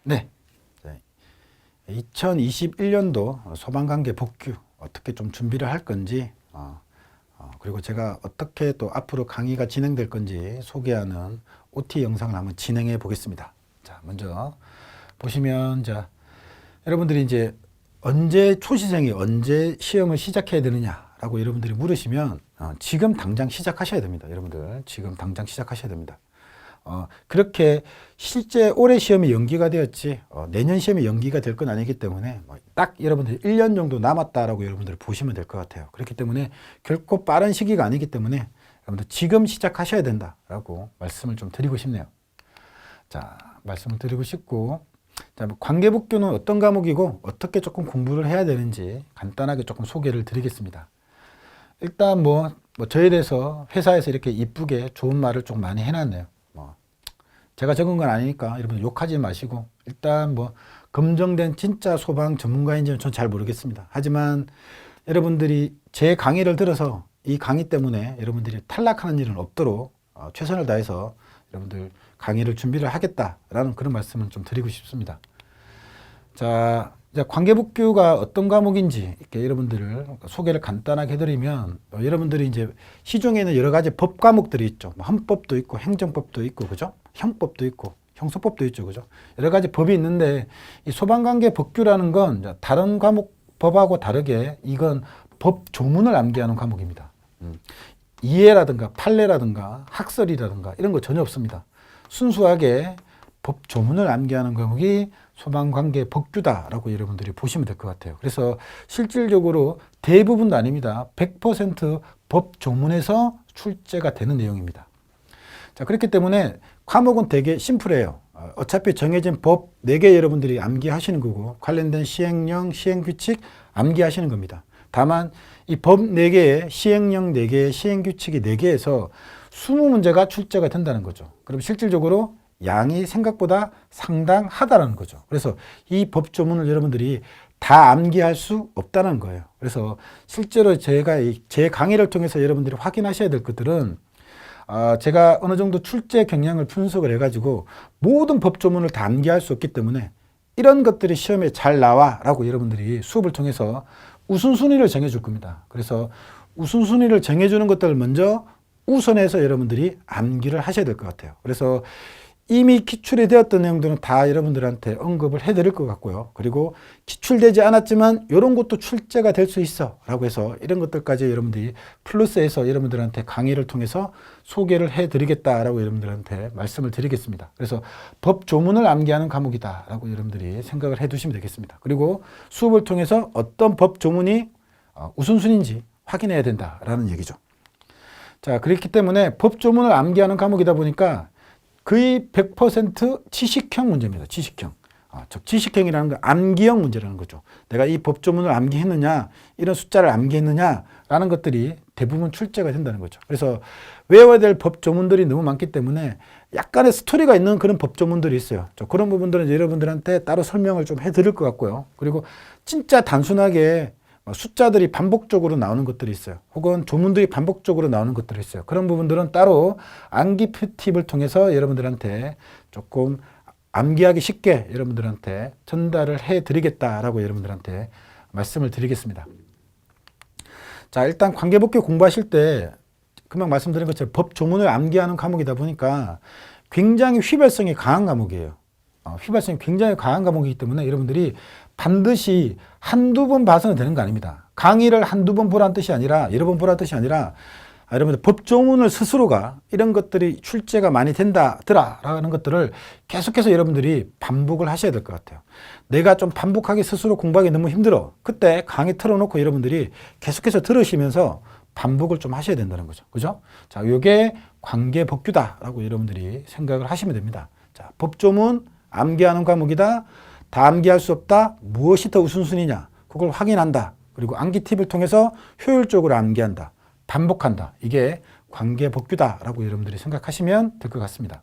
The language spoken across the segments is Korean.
네. 2021년도 소방관계 복귀 어떻게 좀 준비를 할 건지, 그리고 제가 어떻게 또 앞으로 강의가 진행될 건지 소개하는 OT 영상을 한번 진행해 보겠습니다. 자, 먼저 보시면, 자, 여러분들이 이제 초시생이 언제 시험을 시작해야 되느냐라고 여러분들이 물으시면, 지금 당장 시작하셔야 됩니다. 여러분들, 지금 당장 시작하셔야 됩니다. 그렇게 실제 올해 시험이 연기가 되었지, 내년 시험이 연기가 될 건 아니기 때문에, 딱 여러분들 1년 정도 남았다라고 여러분들 보시면 될 것 같아요. 그렇기 때문에 결코 빠른 시기가 아니기 때문에 여러분들 지금 시작하셔야 된다라고 말씀을 좀 드리고 싶네요. 자, 말씀을 드리고 싶고, 자, 관계복귀는 어떤 과목이고 어떻게 조금 공부를 해야 되는지 간단하게 조금 소개를 드리겠습니다. 일단 저에 대해서 회사에서 이렇게 이쁘게 좋은 말을 좀 많이 해놨네요. 제가 적은 건 아니니까 여러분 욕하지 마시고, 일단 검증된 진짜 소방 전문가인지는 전 잘 모르겠습니다. 하지만 여러분들이 제 강의를 들어서 이 강의 때문에 여러분들이 탈락하는 일은 없도록 최선을 다해서 여러분들 강의를 준비를 하겠다라는 그런 말씀을 좀 드리고 싶습니다. 자, 이제 관계복귀가 어떤 과목인지 이렇게 여러분들을 소개를 간단하게 해드리면, 여러분들이 이제 시중에는 여러 가지 법 과목들이 있죠. 헌법도 있고 행정법도 있고, 그죠? 형법도 있고 형소법도 있죠, 그죠? 여러 가지 법이 있는데, 이 소방관계 복귀라는 건 다른 과목 법하고 다르게 이건 법 조문을 암기하는 과목입니다. 이해라든가 판례라든가 학설이라든가 이런 거 전혀 없습니다. 순수하게 법 조문을 암기하는 과목이 소방관계 복귀다라고 여러분들이 보시면 될 것 같아요. 그래서 실질적으로 대부분도 아닙니다. 100% 법 조문에서 출제가 되는 내용입니다. 자, 그렇기 때문에 과목은 되게 심플해요. 어차피 정해진 법 4개 여러분들이 암기하시는 거고, 관련된 시행령, 시행규칙 암기하시는 겁니다. 다만 이 법 4개에 시행령 4개, 시행규칙이 4개에서 20문제가 출제가 된다는 거죠. 그럼 실질적으로 양이 생각보다 상당하다는 거죠. 그래서 이 법 조문을 여러분들이 다 암기할 수 없다는 거예요. 그래서 실제로 제가 제 강의를 통해서 여러분들이 확인하셔야 될 것들은, 제가 어느 정도 출제 경향을 분석을 해가지고 모든 법 조문을 다 암기할 수 없기 때문에 이런 것들이 시험에 잘 나와 라고 여러분들이 수업을 통해서 우선순위를 정해줄 겁니다. 그래서 우선순위를 정해주는 것들을 먼저 우선해서 여러분들이 암기를 하셔야 될 것 같아요. 그래서 이미 기출이 되었던 내용들은 다 여러분들한테 언급을 해드릴 것 같고요. 그리고 기출되지 않았지만 이런 것도 출제가 될 수 있어 라고 해서 이런 것들까지 여러분들이 플러스해서 여러분들한테 강의를 통해서 소개를 해드리겠다라고 여러분들한테 말씀을 드리겠습니다. 그래서 법 조문을 암기하는 과목이다 라고 여러분들이 생각을 해두시면 되겠습니다. 그리고 수업을 통해서 어떤 법 조문이 우선순위인지 확인해야 된다라는 얘기죠. 자, 그렇기 때문에 법 조문을 암기하는 과목이다 보니까 거의 100% 지식형 문제입니다. 지식형. 즉 지식형이라는 건 암기형 문제라는 거죠. 내가 이 법조문을 암기했느냐, 이런 숫자를 암기했느냐라는 것들이 대부분 출제가 된다는 거죠. 그래서 외워야 될 법조문들이 너무 많기 때문에 약간의 스토리가 있는 그런 법조문들이 있어요. 그런 부분들은 여러분들한테 따로 설명을 좀 해드릴 것 같고요. 그리고 진짜 단순하게 숫자들이 반복적으로 나오는 것들이 있어요. 혹은 조문들이 반복적으로 나오는 것들이 있어요. 그런 부분들은 따로 암기 팁을 통해서 여러분들한테 조금 암기하기 쉽게 여러분들한테 전달을 해드리겠다라고 여러분들한테 말씀을 드리겠습니다. 자, 일단 관계복귀 공부하실 때 금방 말씀드린 것처럼 법 조문을 암기하는 과목이다 보니까 굉장히 휘발성이 강한 과목이에요. 휘발성이 굉장히 강한 과목이기 때문에 여러분들이 반드시 한두 번 봐서는 되는 거 아닙니다. 강의를 한두 번 보라는 뜻이 아니라, 여러 번 보라는 뜻이 아니라, 여러분들 법조문을 스스로가 이런 것들이 출제가 많이 된다라는 것들을 계속해서 여러분들이 반복을 하셔야 될 것 같아요. 내가 좀 반복하게 스스로 공부하기 너무 힘들어. 그때 강의 틀어놓고 여러분들이 계속해서 들으시면서 반복을 좀 하셔야 된다는 거죠. 그죠? 자, 이게 관계복귀다라고 여러분들이 생각을 하시면 됩니다. 자, 법조문 암기하는 과목이다. 다 암기할 수 없다. 무엇이 더 우선순위냐. 그걸 확인한다. 그리고 암기 팁을 통해서 효율적으로 암기한다. 반복한다. 이게 관계복귀다라고 여러분들이 생각하시면 될 것 같습니다.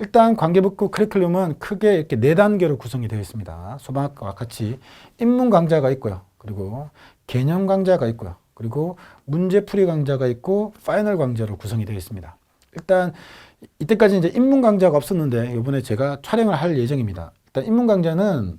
일단 관계복귀 커리큘럼은 크게 이렇게 4단계로 구성이 되어 있습니다. 소방학과와 같이 입문 강좌가 있고요. 그리고 개념 강좌가 있고요. 그리고 문제풀이 강좌가 있고 파이널 강좌로 구성이 되어 있습니다. 일단 이때까지 이제 입문 강좌가 없었는데 이번에 제가 촬영을 할 예정입니다. 일단 인문 강좌는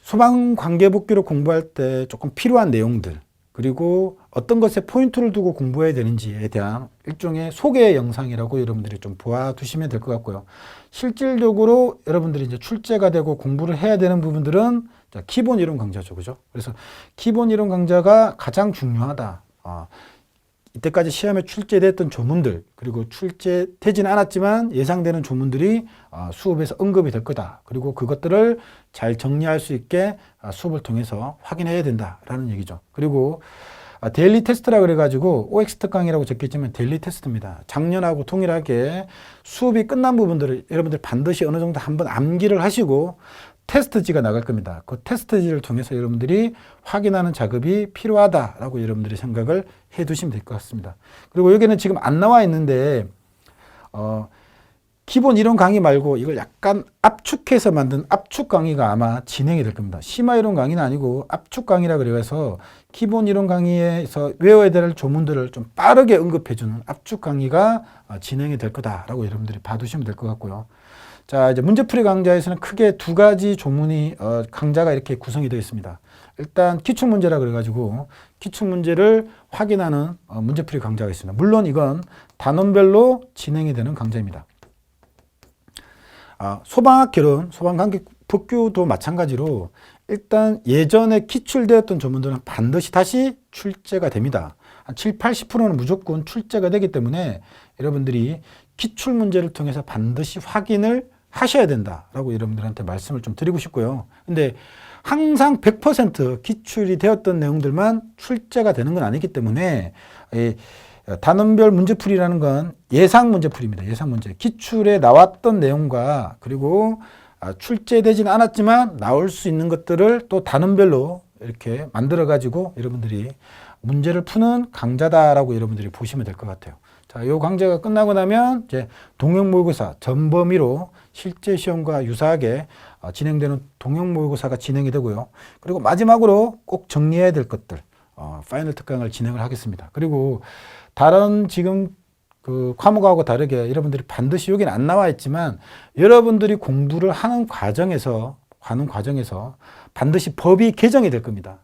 소방관계복귀를 공부할 때 조금 필요한 내용들, 그리고 어떤 것에 포인트를 두고 공부해야 되는지에 대한 일종의 소개 영상이라고 여러분들이 좀 보아두시면 될 것 같고요. 실질적으로 여러분들이 이제 출제가 되고 공부를 해야 되는 부분들은 기본 이론 강좌죠. 그죠? 그래서 기본 이론 강좌가 가장 중요하다. 이때까지 시험에 출제됐던 조문들, 그리고 출제되지는 않았지만 예상되는 조문들이 수업에서 언급이 될 거다. 그리고 그것들을 잘 정리할 수 있게 수업을 통해서 확인해야 된다라는 얘기죠. 그리고 데일리 테스트라 그래가지고 OX 특강이라고 적혀있지만 데일리 테스트입니다. 작년하고 동일하게 수업이 끝난 부분들을 여러분들 반드시 어느 정도 한번 암기를 하시고 테스트지가 나갈 겁니다. 그 테스트지를 통해서 여러분들이 확인하는 작업이 필요하다라고 여러분들이 생각을 해 두시면 될 것 같습니다. 그리고 여기는 지금 안 나와 있는데 기본 이론 강의 말고 이걸 약간 압축해서 만든 압축 강의가 아마 진행이 될 겁니다. 심화 이론 강의는 아니고 압축 강의라 그래서 기본 이론 강의에서 외워야 될 조문들을 좀 빠르게 언급해주는 압축 강의가 진행이 될 거다라고 여러분들이 봐두시면 될 것 같고요. 자, 이제 문제풀이 강좌에서는 크게 두 가지 조문이 강좌가 이렇게 구성이 되어 있습니다. 일단 기출문제라 그래가지고 기출문제를 확인하는 문제풀이 강좌가 있습니다. 물론 이건 단원별로 진행이 되는 강좌입니다. 소방학 개론, 소방관계 복규도 마찬가지로 일단 예전에 기출되었던 조문들은 반드시 다시 출제가 됩니다. 한 7, 80%는 무조건 출제가 되기 때문에 여러분들이 기출 문제를 통해서 반드시 확인을 하셔야 된다라고 여러분들한테 말씀을 좀 드리고 싶고요. 근데 항상 100% 기출이 되었던 내용들만 출제가 되는 건 아니기 때문에 단원별 문제풀이라는 건 예상 문제풀이입니다. 예상 문제. 기출에 나왔던 내용과 그리고 출제되지는 않았지만 나올 수 있는 것들을 또 단원별로 이렇게 만들어 가지고 여러분들이 문제를 푸는 강좌다라고 여러분들이 보시면 될 것 같아요. 자, 이 강좌가 끝나고 나면 이제 동형 모의고사 전범위로 실제 시험과 유사하게 진행되는 동형 모의고사가 진행이 되고요. 그리고 마지막으로 꼭 정리해야 될 것들, 파이널 특강을 진행을 하겠습니다. 그리고 다른 지금 그 과목하고 다르게 여러분들이 반드시 여기는 안 나와 있지만 여러분들이 공부를 하는 과정에서 반드시 법이 개정이 될 겁니다.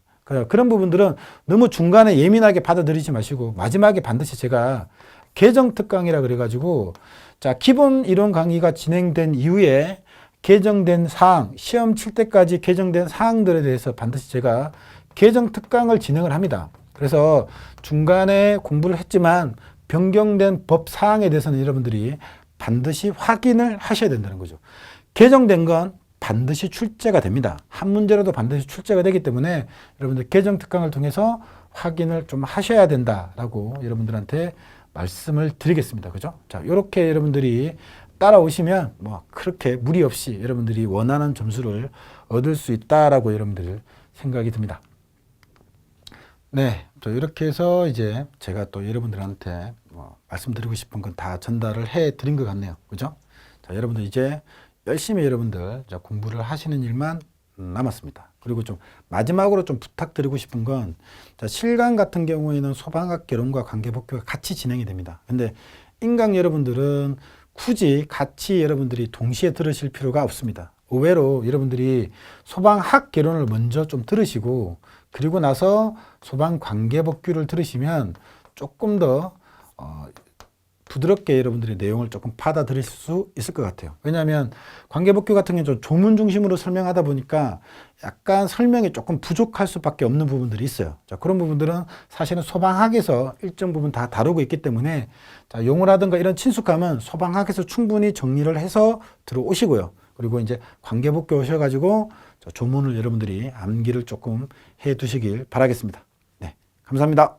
그런 부분들은 너무 중간에 예민하게 받아들이지 마시고 마지막에 반드시 제가 개정 특강이라 그래가지고 자, 기본 이론 강의가 진행된 이후에 개정된 사항, 시험 칠 때까지 개정된 사항들에 대해서 반드시 제가 개정 특강을 진행을 합니다. 그래서 중간에 공부를 했지만 변경된 법 사항에 대해서는 여러분들이 반드시 확인을 하셔야 된다는 거죠. 개정된 건 반드시 출제가 됩니다. 한 문제라도 반드시 출제가 되기 때문에 여러분들 개정 특강을 통해서 확인을 좀 하셔야 된다라고 여러분들한테 말씀을 드리겠습니다. 그죠? 자, 이렇게 여러분들이 따라오시면 뭐 그렇게 무리 없이 여러분들이 원하는 점수를 얻을 수 있다라고 여러분들 생각이 듭니다. 네, 이렇게 해서 이제 제가 또 여러분들한테 말씀드리고 싶은 건 다 전달을 해 드린 것 같네요. 그죠? 자, 여러분들 이제 열심히 여러분들 공부를 하시는 일만 남았습니다. 그리고 좀 마지막으로 좀 부탁드리고 싶은 건 실강 같은 경우에는 소방학 개론과 관계복귀가 같이 진행이 됩니다. 근데 인강 여러분들은 굳이 같이 여러분들이 동시에 들으실 필요가 없습니다. 의외로 여러분들이 소방학 개론을 먼저 좀 들으시고 그리고 나서 소방관계복귀를 들으시면 조금 더 부드럽게 여러분들의 내용을 조금 받아들일 수 있을 것 같아요. 왜냐하면 관계복귀 같은 경우는 좀 조문 중심으로 설명하다 보니까 약간 설명이 조금 부족할 수밖에 없는 부분들이 있어요. 자, 그런 부분들은 사실은 소방학에서 일정 부분 다 다루고 있기 때문에 자, 용어라든가 이런 친숙함은 소방학에서 충분히 정리를 해서 들어오시고요. 그리고 이제 관계복귀 오셔가지고 조문을 여러분들이 암기를 조금 해 두시길 바라겠습니다. 네, 감사합니다.